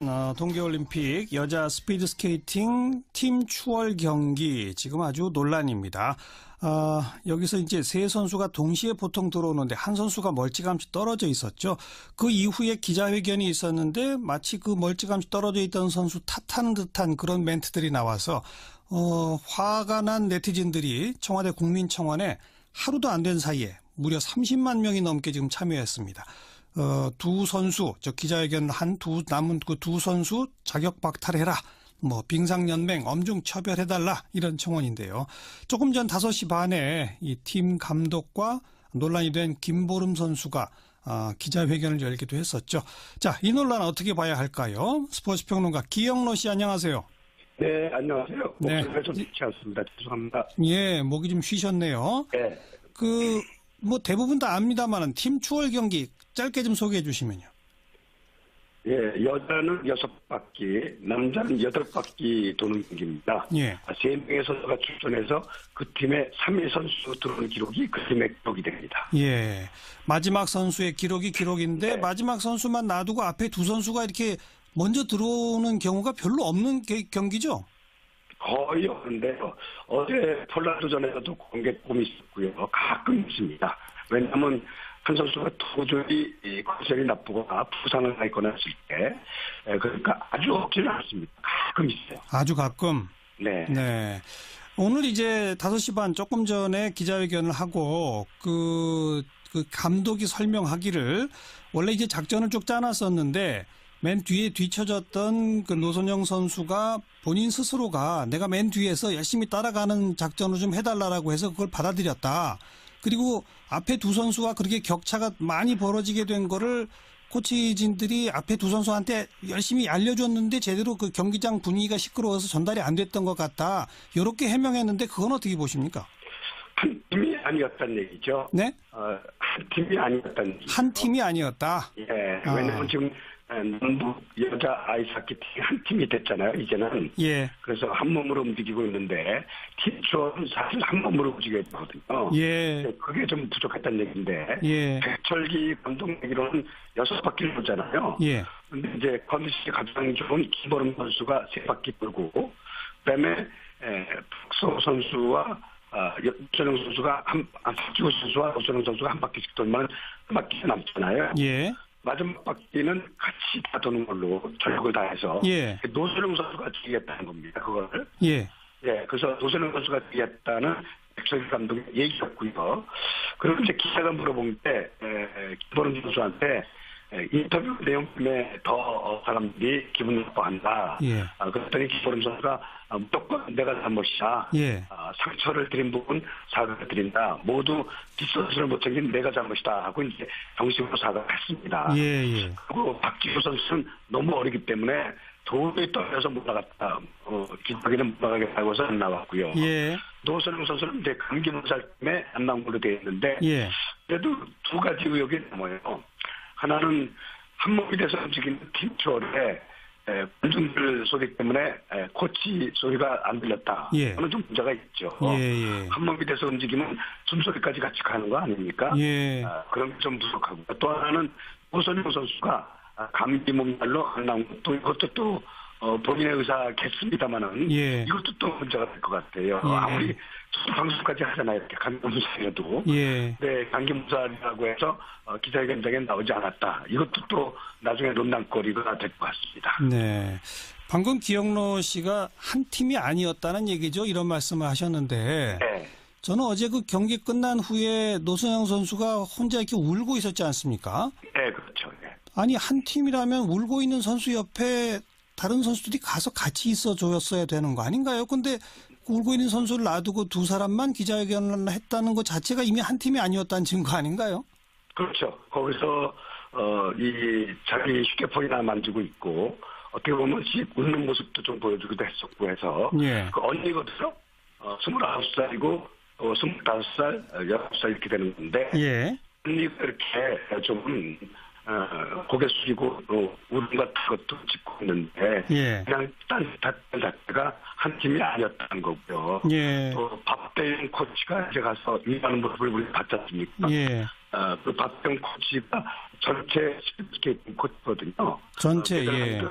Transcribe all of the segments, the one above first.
동계올림픽 여자 스피드스케이팅 팀 추월 경기 지금 아주 논란입니다. 여기서 이제 세 선수가 동시에 보통 들어오는데 한 선수가 멀찌감치 떨어져 있었죠. 그 이후에 기자회견이 있었는데 마치 그 멀찌감치 떨어져 있던 선수 탓하는 듯한 그런 멘트들이 나와서 화가 난 네티즌들이 청와대 국민청원에 하루도 안 된 사이에 무려 30만 명이 넘게 지금 참여했습니다. 두 선수, 기자회견 남은 그 두 선수 자격 박탈해라. 빙상연맹 엄중 처벌해달라. 이런 청원인데요. 조금 전 5시 반에 이 팀 감독과 논란이 된 김보름 선수가 기자회견을 열기도 했었죠. 자, 이 논란 어떻게 봐야 할까요? 스포츠 평론가 기영로 씨 안녕하세요. 네, 안녕하세요. 네. 목소리가 좀 좋지 않습니다. 죄송합니다. 예, 목이 좀 쉬셨네요. 네. 대부분 다 압니다만은 팀 추월 경기 짧게 좀 소개해 주시면요. 예, 여자는 6바퀴, 남자는 8바퀴 도는 경기입니다. 예. 3명의 선수가 출전해서 그 팀의 3위 선수 들어오는 기록이 그 팀의 기록이 됩니다. 예. 마지막 선수의 기록인데 네. 마지막 선수만 놔두고 앞에 두 선수가 이렇게 먼저 들어오는 경우가 별로 없는 경기죠? 거의 없는데요. 어제 폴란드전에서도 공개폼이 있었고요. 가끔 있습니다. 왜냐하면 한 선수가 도저히 컨디션이 나쁘거나 부상을 당했거나 했을 때, 그러니까 아주 없지는 않습니다. 가끔 있어요. 아주 가끔. 네. 네. 오늘 이제 5시 반 조금 전에 기자회견을 하고 그 감독이 설명하기를 원래 이제 작전을 쭉 짜놨었는데 맨 뒤에 뒤쳐졌던 그 노선영 선수가 본인 스스로가 내가 맨 뒤에서 열심히 따라가는 작전을 좀 해달라고 해서 그걸 받아들였다. 그리고 앞에 두 선수가 그렇게 격차가 많이 벌어지게 된 거를 코치진들이 앞에 두 선수한테 열심히 알려줬는데 제대로 그 경기장 분위기가 시끄러워서 전달이 안 됐던 것 같다. 이렇게 해명했는데 그건 어떻게 보십니까? 한 팀이 아니었다는 얘기죠. 네? 한 팀이 아니었다는 얘기죠. 한 팀이 아니었다. 예, 왜냐하면 지금 남부 여자 아이스하키 팀이 한 팀이 됐잖아요, 이제는. 예. 그래서 한 몸으로 움직이고 있는데, 팀 추월은 사실 한 몸으로 움직여야 되거든요. 예. 그게 좀 부족했다는 얘기인데, 예. 백철기 감독 얘기로는 6바퀴를 돌잖아요. 예. 근데 이제 컨디션이 가장 좋은 김보름 선수가 3바퀴 돌고, 그 다음에, 박소 선수와 노선영 선수가 박지호 선수와 노선영 선수가 한 바퀴씩 돌면 한 바퀴가 남잖아요. 예. 마지막 바퀴는 같이 다 도는 걸로 전력을 다해서 예. 노선영 선수가 지겠다는 겁니다. 그걸. 예. 예, 그래서 노선영 선수가 지겠다는 백석희 감독의 얘기였고요. 그리고 이제 기자가 물어본 때 김보름 선수한테 인터뷰 내용 때문에 더 사람들이 기분 나빠한다. 예. 그랬더니 김보름 선수가 무조건 내가 잘못이다. 예. 상처를 드린 부분 사과를 드린다. 모두 뒷선수를 못 챙긴 내가 잘못이다 하고 이제 정식으로 사과를 했습니다. 예. 예. 그리고 박지호 선수는 너무 어리기 때문에 도저히 떨려서 못 나갔다. 기자기는 못 나가겠다고 해서 안 나왔고요. 예. 노선영 선수는 이제 감기 몸살 때문에 안 나온 걸로 되어 있는데 예. 그래도 두 가지 의혹이 남아요. 하나는 한 몸이 돼서 움직이는 팀 추월에 관중들 소리 때문에 코치 소리가 안 들렸다. 예. 그는 좀 문제가 있죠. 예. 한 몸이 돼서 움직이면 숨소리까지 같이 가는 거 아닙니까? 예. 그런 게 좀 부족하고 또 하나는 노선영 선수가 감기 몸살로 안 나온 것도 이것도 또 본인의 의사겠습니다만은 예. 이것도 또 문제가 될 것 같아요. 예. 아무리 방송까지 하잖아요. 이렇게 감기 몸살이라도. 예. 네, 감기 몸살이라고 해서 기자회견장에 나오지 않았다. 이것도 또 나중에 논란거리가 될 것 같습니다. 네. 방금 기영로 씨가 한 팀이 아니었다는 얘기죠. 이런 말씀을 하셨는데. 네. 저는 어제 그 경기 끝난 후에 노선영 선수가 혼자 이렇게 울고 있었지 않습니까? 네, 그렇죠. 네. 아니, 한 팀이라면 울고 있는 선수 옆에 다른 선수들이 가서 같이 있어 줬어야 되는 거 아닌가요? 근데 울고 있는 선수를 놔두고 두 사람만 기자회견을 했다는 것 자체가 이미 한 팀이 아니었다는 증거 아닌가요? 그렇죠. 거기서 이 자기 휴대폰이나 만지고 있고 어떻게 보면 웃는 모습도 좀 보여주기도 했었고 해서 예. 그 언니거든요. 29살이고 25살, 19살 이렇게 되는 건데 예. 언니가 이렇게 좀 고개 숙이고 울음 같은 것도 짓고 있는데 예. 그냥 딴 자체가 한 팀이 아니었다는 거고요. 예. 또 밥 박대영 코치가 이제 가서 일하는 모습을 우리가 봤지 않습니까? 예. 그 박대영 코치가 전체 스케이팅 코치거든요. 전체, 예.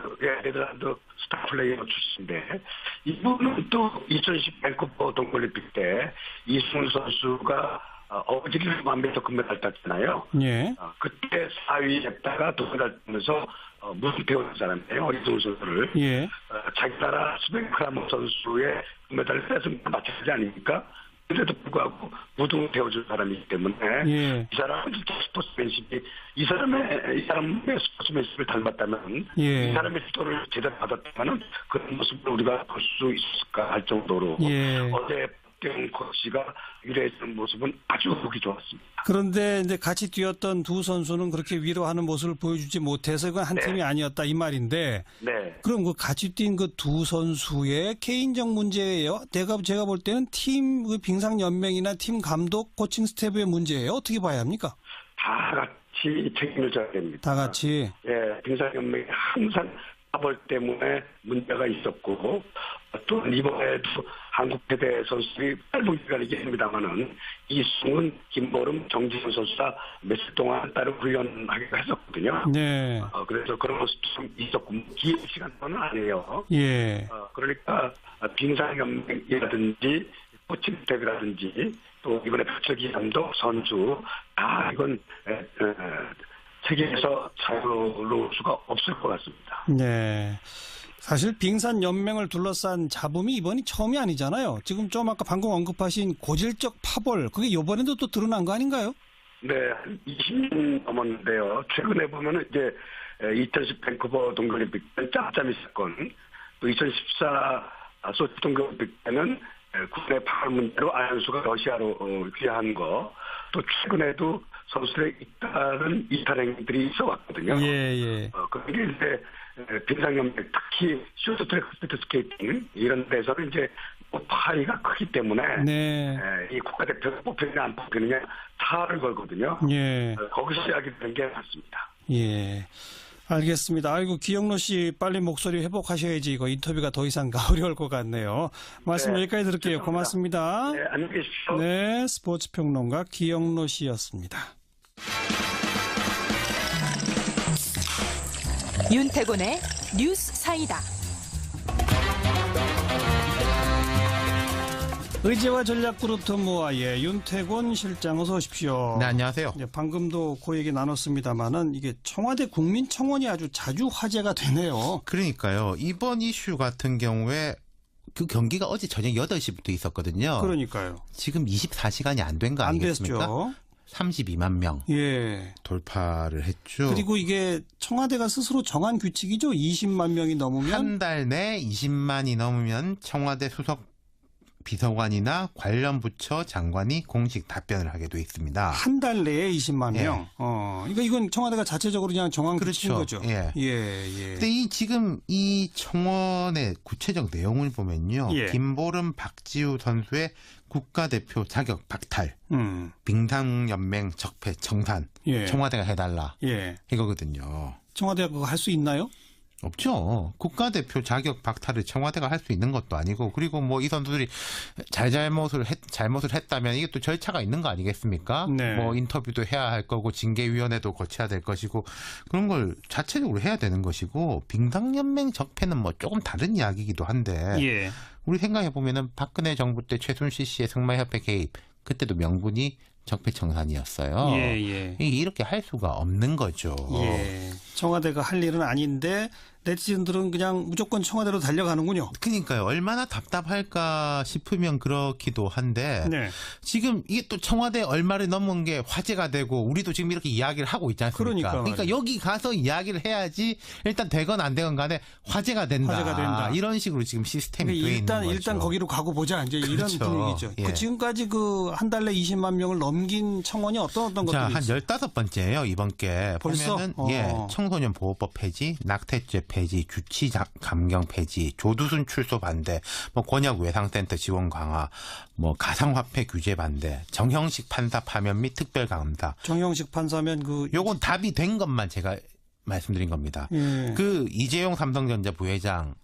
네덜란드 스타 플레이어 출신인데, 이분은 또 2010 밴쿠버 동계올림픽 때 이승훈 선수가 어지를 완벽히 금메달 땄잖아요. 예. 그때 4위 했다가 금메달 따면서 무슨 배우는 사람이에요. 이승훈 선수를. 예. 자기 나라 스벤크라모 선수의 금메달을 뺏은 거 마찬가지 아닙니까? 그래도 불구하고 무등을 배워준 사람이기 때문에 예. 이 사람은 진짜 스포츠맨십이 이 사람의 스포츠맨십을 닮았다면 예. 이 사람의 지도를 제대로 받았다면 그런 모습을 우리가 볼 수 있을까 할 정도로 예. 어제 박대영 코치가 유래했던 모습은 아주 보기 좋았습니다. 그런데 이제 같이 뛰었던 두 선수는 그렇게 위로하는 모습을 보여주지 못해서 그건 한 네. 팀이 아니었다 이 말인데. 네. 그럼 그 같이 뛴 그 두 선수의 개인적 문제예요? 제가 볼 때는 팀 그 빙상 연맹이나 팀 감독 코칭 스태프의 문제예요. 어떻게 봐야 합니까? 다 같이 책임을 져야 됩니다. 다 같이. 예, 빙상연맹이 항상 사벌 때문에 문제가 있었고, 또 이번에도 한국 패대 선수들이 짧은 기간이긴 합니다만은 이승훈, 김보름, 정지훈 선수가 며칠 동안 따로 훈련하기로 했었거든요. 네. 그래서 그런 모습도 좀 있었고, 긴 시간 동안은 아니에요. 예. 그러니까 빙상연맹이라든지 코칭 스태프라든지 또 이번에 표철기 감독, 선수 다 이건 책임에서 자유로울 수가 없을 것 같습니다. 네. 사실 빙산 연맹을 둘러싼 잡음이 이번이 처음이 아니잖아요. 지금 좀 아까 방금 언급하신 고질적 파벌, 그게 이번에도 또 드러난 거 아닌가요? 네, 한 20년 넘었는데요. 최근에 보면은 이제 2010 밴쿠버 동계올림픽 때 짬짬이 사건, 또 2014 소치 동계올림픽 때는 국내 파벌 문제로 안현수가 러시아로 귀화한 거, 또 최근에도 선수들의 잇따른 이탈 행위들이 있어 왔거든요. 예, 예. 그게 이제 빙상연맹, 특히 쇼트트랙 스피드스케이팅 이런 데서는 이제 파이가 크기 때문에 네. 이 국가대표가 뽑히느냐 안 뽑히느냐 차를 걸거든요. 예. 거기서 시작이 되는 게 맞습니다. 예. 알겠습니다. 아이고, 기영로 씨 빨리 목소리 회복하셔야지 이거 인터뷰가 더 이상 어려울 것 같네요. 말씀 네, 여기까지 들을게요. 죄송합니다. 고맙습니다. 네, 안녕히 계십시오. 네, 스포츠 평론가 기영로 씨였습니다. 윤태곤의 뉴스 사이다. 의제와 전략그룹 더모아의 윤태곤 실장 어서 오십시오. 네, 안녕하세요. 네, 방금도 그 얘기 나눴습니다만은 이게 청와대 국민청원이 아주 자주 화제가 되네요. 그러니까요. 이번 이슈 같은 경우에 그 경기가 어제 저녁 8시부터 있었거든요. 그러니까요. 지금 24시간이 안 된 거 안 아니겠습니까? 됐죠. 32만 명 예. 돌파를 했죠. 그리고 이게 청와대가 스스로 정한 규칙이죠. 20만 명이 넘으면 한 달 내 20만이 넘으면 청와대 수석 비서관이나 관련 부처 장관이 공식 답변을 하게 돼 있습니다. 한 달 내에 20만 예. 명. 그러니까 이건 청와대가 자체적으로 그냥 정한 규칙인 그렇죠. 거죠. 예. 예. 근데 지금 이 청원의 구체적 내용을 보면요. 예. 김보름, 박지우 선수의 국가대표 자격 박탈, 빙상연맹 적폐 청산, 예. 청와대가 해달라 예. 이거거든요. 청와대가 그거 할 수 있나요? 없죠. 국가대표 자격 박탈을 청와대가 할 수 있는 것도 아니고, 그리고 뭐 이 선수들이 잘못을 했다면 이게 또 절차가 있는 거 아니겠습니까? 네. 뭐 인터뷰도 해야 할 거고 징계위원회도 거쳐야 될 것이고 그런 걸 자체적으로 해야 되는 것이고, 빙상연맹 적폐는 뭐 조금 다른 이야기이기도 한데 예. 우리 생각해 보면은 박근혜 정부 때 최순실 씨의 승마협회 개입, 그때도 명분이 적폐청산이었어요. 예. 이렇게 할 수가 없는 거죠. 예. 청와대가 할 일은 아닌데 네티즌들은 그냥 무조건 청와대로 달려가는군요. 그러니까요. 얼마나 답답할까 싶으면 그렇기도 한데 네. 지금 이게 또 청와대 얼마를 넘은 게 화제가 되고 우리도 지금 이렇게 이야기를 하고 있지 않습니까? 그러니까 여기 가서 이야기를 해야지 일단 되건 안 되건 간에 화제가 된다. 이런 식으로 지금 시스템이 그러니까 돼 있는 거죠. 일단 거기로 가고 보자. 이제 그렇죠. 이런 분위기죠. 예. 지금까지 그 한 달 내 20만 명을 넘긴 청원이 어떤 자, 것들이 한 있어요? 15번째예요, 이번 게. 벌써? 보면은 청소년 보호법 폐지, 낙태죄 폐지, 주치 감경 폐지, 조두순 출소 반대, 뭐 권역 외상센터 지원 강화, 뭐 가상화폐 규제 반대, 정형식 판사 파면 및 특별 감사. 정형식 판사면 요건 답이 된 것만 제가 말씀드린 겁니다. 예. 그 이재용 삼성전자 부회장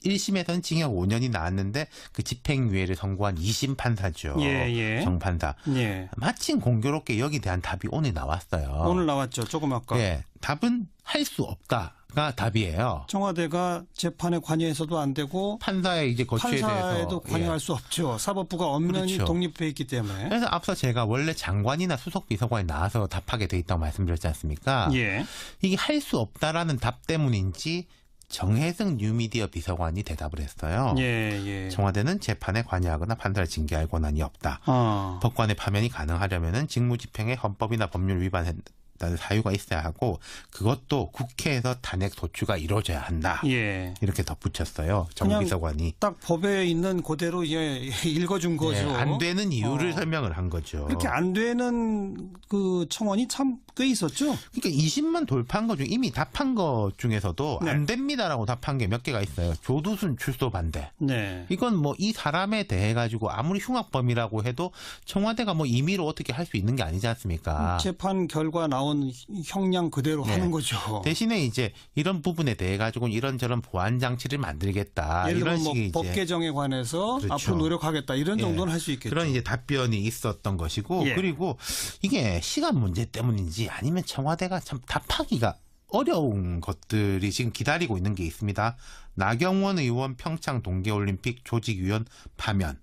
1심에서는 징역 5년이 나왔는데 그 집행유예를 선고한 2심 판사죠. 예. 정판사. 예. 마침 공교롭게 여기 대한 답이 오늘 나왔어요. 오늘 나왔죠. 조금 아까. 네, 답은 할 수 없다가 답이에요. 청와대가 재판에 관여해서도 안 되고 판사의 이제 거취에 판사에도 대해서 관여할 수 없죠. 사법부가 엄연히 그렇죠. 독립해 있기 때문에. 그래서 앞서 제가 원래 장관이나 수석 비서관이 나와서 답하게 돼 있다고 말씀드렸지 않습니까? 예. 이게 할 수 없다라는 답 때문인지 정혜승 뉴미디어 비서관이 대답을 했어요. 예. 청와대는 재판에 관여하거나 판사를 징계할 권한이 없다. 어. 법관의 파면이 가능하려면 직무집행에 헌법이나 법률 위반했다는 사유가 있어야 하고 그것도 국회에서 탄핵 소추가 이루어져야 한다. 예. 이렇게 덧붙였어요. 정 그냥 비서관이. 딱 법에 있는 그대로 읽어준 거죠. 네, 안 되는 이유를 설명을 한 거죠. 그렇게 안 되는 그 청원이 참 꽤 있었죠. 그러니까 20만 돌파한 거 중 이미 답한 거 중에서도 네. 안 됩니다라고 답한 게 몇 개가 있어요. 조두순 출소 반대. 네. 이건 뭐 이 사람에 대해 가지고 아무리 흉악범이라고 해도 청와대가 뭐 임의로 어떻게 할 수 있는 게 아니지 않습니까? 재판 결과 나온 형량 그대로 네. 하는 거죠. 대신에 이제 이런 부분에 대해 가지고 이런저런 보완 장치를 만들겠다. 예를 이런 들면 식의 법 이제 개정에 관해서 그렇죠. 앞으로 노력하겠다 이런 예. 정도는 할 수 있겠죠. 그런 이제 답변이 있었던 것이고 예. 그리고 이게 시간 문제 때문인지 아니면 청와대가 참 답하기가 어려운 것들이 지금 기다리고 있는 게 있습니다. 나경원 의원 평창 동계올림픽 조직위원 파면.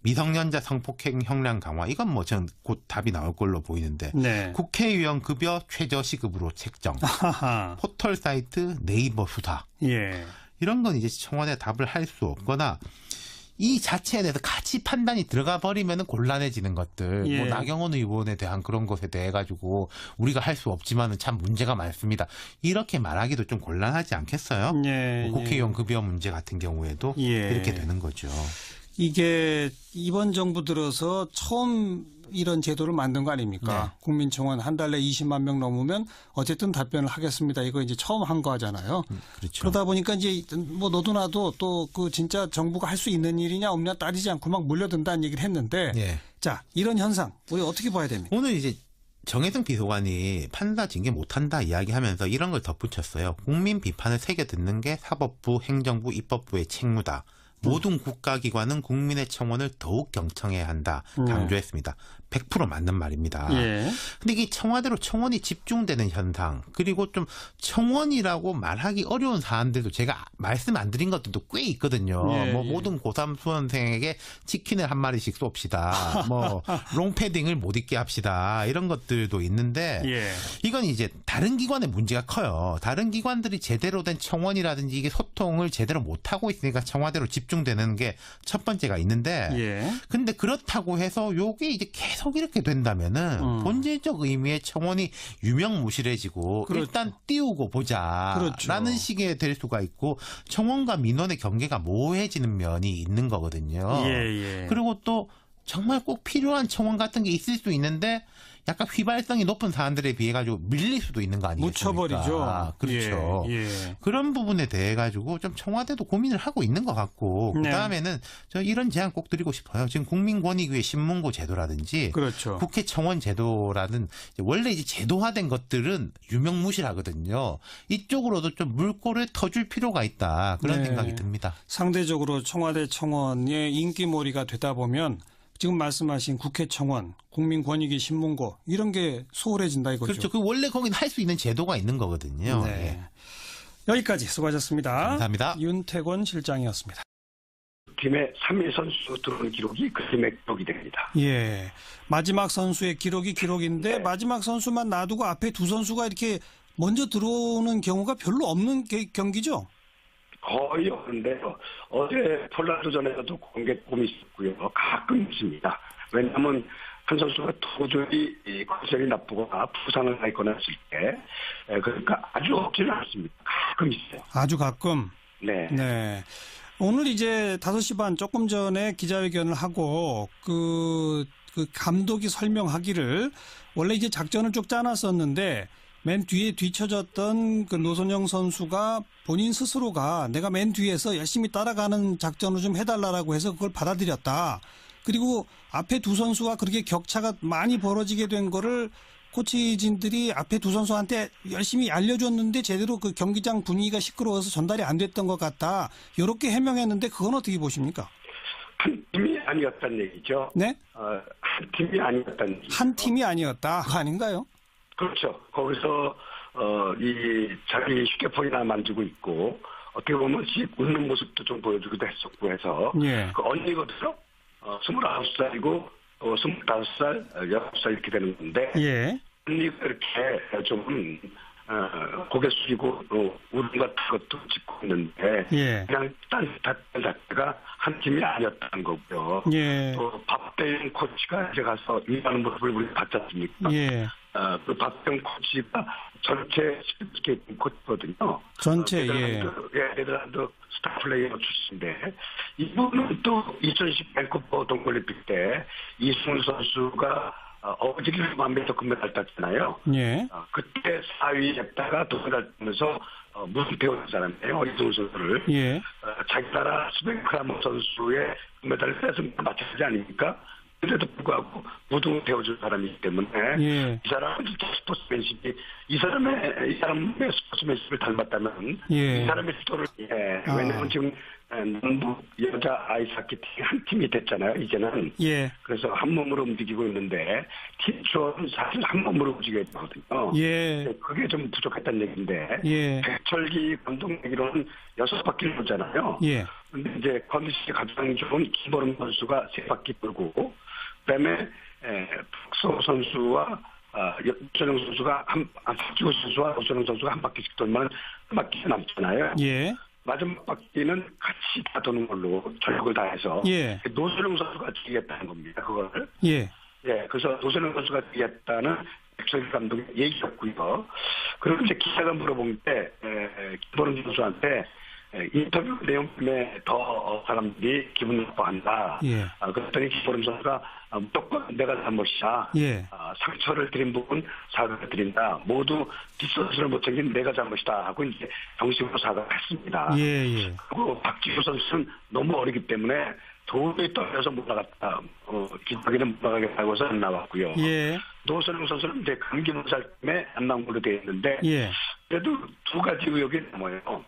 미성년자 성폭행 형량 강화. 이건 뭐 전 곧 답이 나올 걸로 보이는데. 네. 국회의원 급여 최저시급으로 책정. 하하. 포털 사이트 네이버 수사. 예. 이런 건 이제 청와대 답을 할 수 없거나 이 자체에 대해서 같이 판단이 들어가 버리면 곤란해지는 것들. 예. 뭐 나경원 의원에 대한 그런 것에 대해 가지고 우리가 할 수 없지만은 참 문제가 많습니다. 이렇게 말하기도 좀 곤란하지 않겠어요? 예. 뭐 국회의원 급여 문제 같은 경우에도 예. 이렇게 되는 거죠. 이게 이번 정부 들어서 처음 이런 제도를 만든 거 아닙니까? 네. 국민청원 한 달에 20만 명 넘으면 어쨌든 답변을 하겠습니다. 이거 이제 처음 한 거 하잖아요. 그렇죠. 그러다 보니까 이제 뭐 너도 나도 또 그 진짜 정부가 할 수 있는 일이냐 없냐 따지지 않고 막 몰려든다는 얘기를 했는데 예. 자, 이런 현상 우리 어떻게 봐야 됩니까? 오늘 이제 정혜승 비서관이 판사 징계 못한다 이야기하면서 이런 걸 덧붙였어요. 국민 비판을 새겨 듣는 게 사법부, 행정부, 입법부의 책무다. 모든 국가기관은 국민의 청원을 더욱 경청해야 한다 강조했습니다. 100% 맞는 말입니다. 예. 근데 이게 청와대로 청원이 집중되는 현상 그리고 좀 청원이라고 말하기 어려운 사안들도 제가 말씀 안 드린 것들도 꽤 있거든요. 예, 뭐 예. 모든 고3 수험생에게 치킨을 한 마리씩 쏩시다. 뭐 롱패딩을 못 입게 합시다. 이런 것들도 있는데 예. 이건 이제 다른 기관의 문제가 커요. 다른 기관들이 제대로 된 청원이라든지 이게 소통을 제대로 못하고 있으니까 청와대로 집중되는 게 첫 번째가 있는데 예. 근데 그렇다고 해서 요게 이제 계속 이렇게 된다면은 본질적 의미의 청원이 유명무실해지고 그렇죠. 일단 띄우고 보자 그렇죠. 라는 식의 될 수가 있고 청원과 민원의 경계가 모호해지는 면이 있는 거거든요. 예. 그리고 또 정말 꼭 필요한 청원 같은 게 있을 수 있는데 약간 휘발성이 높은 사안들에 비해 가지고 밀릴 수도 있는 거 아니겠습니까? 묻혀버리죠. 그렇죠. 예. 그런 부분에 대해 가지고 좀 청와대도 고민을 하고 있는 것 같고 네. 그다음에는 저 이런 제안 꼭 드리고 싶어요. 지금 국민권익위의 신문고 제도라든지 그렇죠. 국회 청원 제도라는 원래 이제 제도화된 것들은 유명무실하거든요. 이쪽으로도 좀 물꼬를 터줄 필요가 있다. 그런 네. 생각이 듭니다. 상대적으로 청와대 청원의 인기몰이가 되다 보면 지금 말씀하신 국회 청원, 국민권익위 신문고 이런 게 소홀해진다 이거죠. 그렇죠. 그 원래 거긴 할 수 있는 제도가 있는 거거든요. 네. 예. 여기까지 수고하셨습니다. 감사합니다. 윤태권 실장이었습니다. 팀의 3위 선수 들어오는 기록이 그 팀의 기록이 됩니다. 예. 마지막 선수의 기록인데 네. 마지막 선수만 놔두고 앞에 두 선수가 이렇게 먼저 들어오는 경우가 별로 없는 경기죠? 거의 없는데요. 어제 폴라드전에서도 공개폼이 있었고요. 가끔 있습니다. 왜냐하면 한 선수가 도저히 컨디션이 나쁘거나 부상을 당했거나 했을 때 그러니까 아주 없지는 않습니다. 가끔 있어요. 아주 가끔. 네. 네. 오늘 이제 5시 반 조금 전에 기자회견을 하고 그 감독이 설명하기를 원래 이제 작전을 쭉 짜놨었는데 맨 뒤에 뒤쳐졌던 그 노선영 선수가 본인 스스로가 내가 맨 뒤에서 열심히 따라가는 작전을 좀 해달라고 해서 그걸 받아들였다. 그리고 앞에 두 선수가 그렇게 격차가 많이 벌어지게 된 거를 코치진들이 앞에 두 선수한테 열심히 알려줬는데 제대로 그 경기장 분위기가 시끄러워서 전달이 안 됐던 것 같다. 이렇게 해명했는데 그건 어떻게 보십니까? 한 팀이 아니었다는 얘기죠. 네? 한 팀이 아니었다는 얘기죠. 한 팀이 아니었다. 그거 아닌가요? 그렇죠. 거기서 이 자기 휴대폰이나 만지고 있고 어떻게 보면 웃는 모습도 좀 보여주기도 했었고 해서 예. 그 언니거든요. 29살이고 25살, 19살 이렇게 되는 건데 예. 언니가 이렇게 좀 고개 숙이고 울음 같은 것도 짓고 있는데 예. 그냥 딴 자체가 한 팀이 아니었다는 거고요. 예. 또 박대영 코치가 이제 가서 일하는 모습을 우리가 봤지 않습니까? 예. 그 박대영 코치가 전체 스케이팅 코치거든요. 전체, 예. 네덜란드 스타 플레이어 출신인데 이분은 또 2010 밴쿠버 동계올림픽 때 이승훈 선수가 어지를 1000m 금메달 땄잖아요. 예. 그때 4위 했다가 금메달 따면서 무슨 배우는 사람이에요. 이승훈 선수를. 예. 자기 나라 스벤크라모 선수의 금메달을 뺏은 건 마찬가지 아닙니까? 그래도 불구하고 무등을 배워준 사람이기 때문에 예. 이 사람은 진짜 스포츠맨십이 이 사람의 스포츠맨십을 닮았다면 예. 이 사람의 스토를 왜냐하면 지금 남부 여자 아이스하키 팀이 한 팀이 됐잖아요. 이제는 예. 그래서 한 몸으로 움직이고 있는데 팀추어는 사실 한 몸으로 움직여야 되거든요. 예. 그게 좀 부족했다는 얘기인데 예. 백철기 감독 얘기로는 6바퀴를 돌잖아요. 예. 근데 이제 컨디션이 가장 좋은 김보름 선수가 3바퀴 돌고 그다음에 박소 선수와 오천영 선수가 박지호 선수와 오천영 선수가 한 바퀴씩 돌면 한 바퀴 남잖아요. 예. 마지막 바퀴는 같이 다 도는 걸로 전력을 다해서 예. 노선영 선수가 지겠다는 겁니다. 그걸. 예. 예, 그래서 노선영 선수가 지겠다는 백설기 감독의 얘기였고요. 그리고 이제 기자가 물어본 때 김보름 선수한테 인터뷰 내용 때문에 더 사람들이 기분 나빠한다. 예. 그랬더니 김보름 선수가 무조건 내가 잘못이야. 예. 상처를 드린 부분 사과를 드린다. 모두 뒷선수를 못 챙긴 내가 잘못이다 하고 이제 정식으로 사과를 했습니다. 예. 예. 그리고 박지호 선수는 너무 어리기 때문에 도저히 떨려서 못 나갔다. 기자기는 못 나가겠다고 해서 안 나왔고요. 예. 노선영 선수는 이제 감기 몸살 때문에 안 나온 걸로 되어 있는데 예. 그래도 두 가지 의혹이 남아요.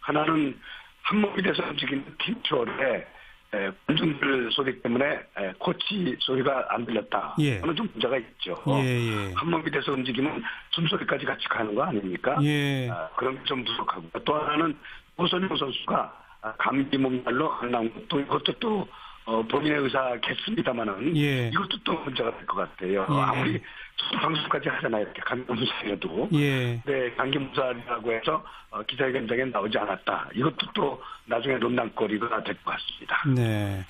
하나는 한 몸이 돼서 움직이는 팀추어에 관중들 소리 때문에 코치 소리가 안 들렸다. 예. 그는 좀 문제가 있죠. 예. 한 몸이 돼서 움직이면 숨소리까지 같이 가는 거 아닙니까? 예. 그런 게 좀 부족하고 또 하나는 오선영 선수가 감기 몸살로 안 나온 것도 이것도 또 본인의 의사겠습니다마는 예. 이것도 또 문제가 될 것 같아요. 예. 아무리 방송까지 하잖아요. 이렇게 감기 몸살이라도. 예. 네, 감기 몸살이라고 해서 기자회견장에 나오지 않았다. 이것도 또 나중에 논란거리가 될 것 같습니다. 네.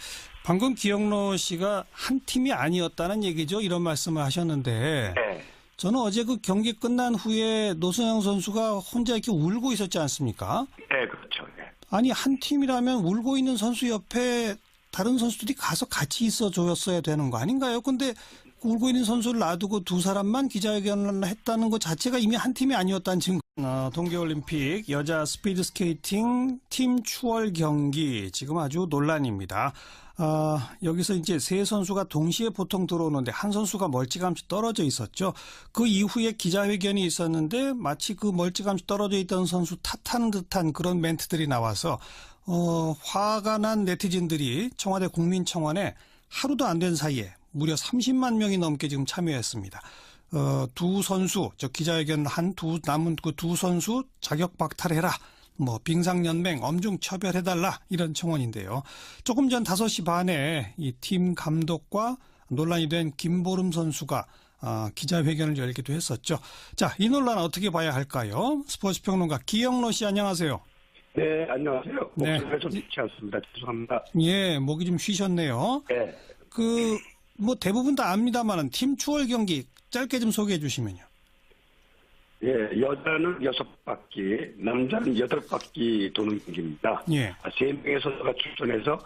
방금 기영로 씨가 한 팀이 아니었다는 얘기죠. 이런 말씀을 하셨는데. 네. 저는 어제 그 경기 끝난 후에 노선영 선수가 혼자 이렇게 울고 있었지 않습니까? 네, 그렇죠. 네. 아니, 한 팀이라면 울고 있는 선수 옆에 다른 선수들이 가서 같이 있어 줬어야 되는 거 아닌가요? 근데 울고 있는 선수를 놔두고 두 사람만 기자회견을 했다는 것 자체가 이미 한 팀이 아니었다는 증거. 동계올림픽 여자 스피드 스케이팅 팀 추월 경기 지금 아주 논란입니다. 여기서 이제 세 선수가 동시에 보통 들어오는데 한 선수가 멀찌감치 떨어져 있었죠. 그 이후에 기자회견이 있었는데 마치 그 멀찌감치 떨어져 있던 선수 탓하는 듯한 그런 멘트들이 나와서 화가 난 네티즌들이 청와대 국민청원에 하루도 안 된 사이에 무려 30만 명이 넘게 지금 참여했습니다. 두 선수, 기자회견을 한 남은 그 두 선수 자격 박탈해라. 빙상연맹 엄중 처벌해달라. 이런 청원인데요. 조금 전 5시 반에 이 팀 감독과 논란이 된 김보름 선수가 기자회견을 열기도 했었죠. 자, 이 논란 어떻게 봐야 할까요? 스포츠평론가 기영로 씨 안녕하세요. 네, 안녕하세요. 네. 목소리가 좀 좋지 않습니다. 죄송합니다. 예, 목이 좀 쉬셨네요. 네. 대부분 다 압니다만은 팀 추월 경기 짧게 좀 소개해 주시면요. 예, 여자는 6바퀴, 남자는 8바퀴 도는 경기입니다. 예. 3명의 선수가 출전해서 그